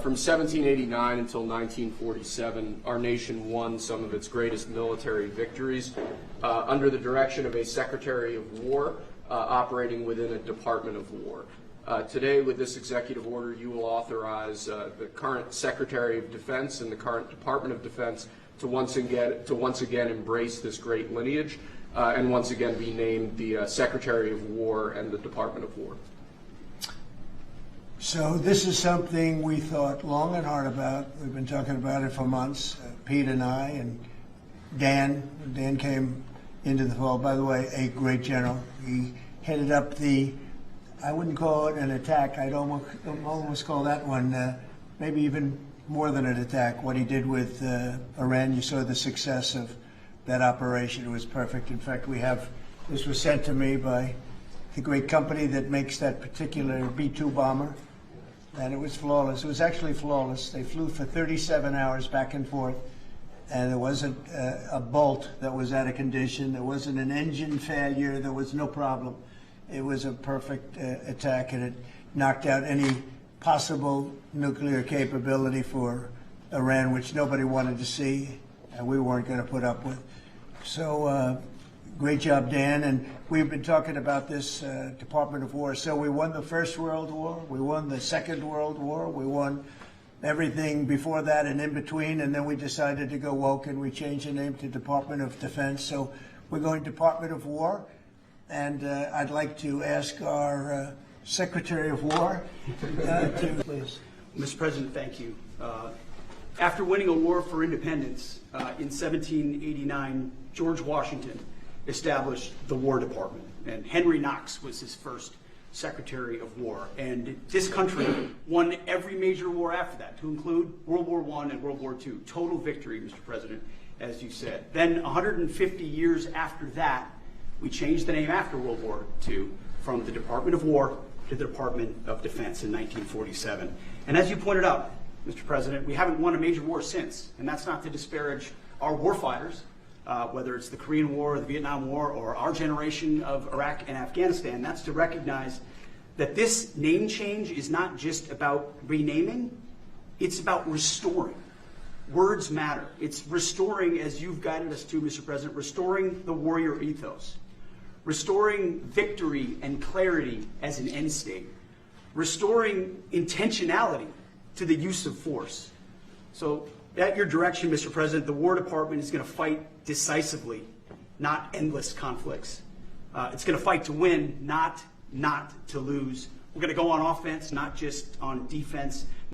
From 1789 until 1947, our nation won some of its greatest military victories under the direction of a Secretary of War operating within a Department of War. Today, with this executive order, you will authorize the current Secretary of Defense and the current Department of Defense to once again embrace this great lineage and once again be named the Secretary of War and the Department of War. So this is something we thought long and hard about. We've been talking about it for months, Pete and I, and Dan. Dan came into the fold. By the way, a great general. He headed up the, I wouldn't call it an attack. I'd almost call that one maybe even more than an attack. What he did with Iran, you saw the success of that operation. It was perfect. In fact, this was sent to me by the great company that makes that particular B-2 bomber. And it was flawless. It was actually flawless. They flew for 37 hours back and forth, and there wasn't a bolt that was out of condition. There wasn't an engine failure. There was no problem. It was a perfect attack, and it knocked out any possible nuclear capability for Iran, which nobody wanted to see, and we weren't going to put up with. So great job, Dan. And we've been talking about this Department of War. So we won the First World War. We won the Second World War. We won everything before that and in between. And then we decided to go woke, and we changed the name to Department of Defense. So we're going Department of War. And I'd like to ask our Secretary of War to please. Mr. President, thank you. After winning a war for independence in 1789, George Washington established the War Department, and Henry Knox was his first Secretary of War. And this country won every major war after that, to include World War I and World War II. Total victory, Mr. President, as you said. Then 150 years after that, we changed the name after World War II from the Department of War to the Department of Defense in 1947. And as you pointed out, Mr. President, we haven't won a major war since, and that's not to disparage our warfighters, whether it's the Korean War or the Vietnam War or our generation of Iraq and Afghanistan. That's to recognize that this name change is not just about renaming, it's about restoring. Words matter. It's restoring, as you've guided us to, Mr. President, restoring the warrior ethos, restoring victory and clarity as an end state, restoring intentionality to the use of force. So at your direction, Mr. President, the War Department is going to fight decisively, not endless conflicts. It's going to fight to win, not to lose. We're going to go on offense, not just on defense.